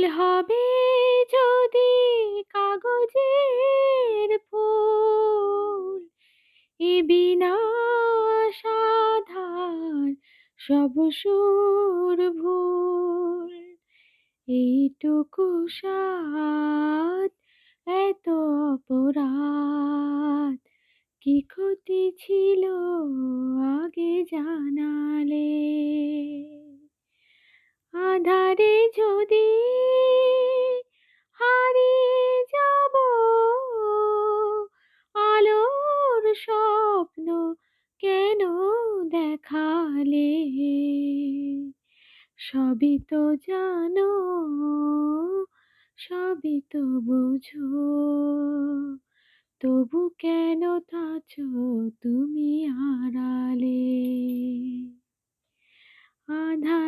হবে যদি কাগজের ফুল, এ বিনাশ আঁধার সব সুর ভুল। এইটুকু সাধ এত অপরাধ, কি ক্ষতি ছিল আগে জানালে। আঁধারে যদি হারিয়ে যাব, আলোর স্বপ্ন কেন দেখালে। সবই তো জানো, সবই তো বুঝো, তবু কেন আছো তুমি আড়ালে। আঁধারে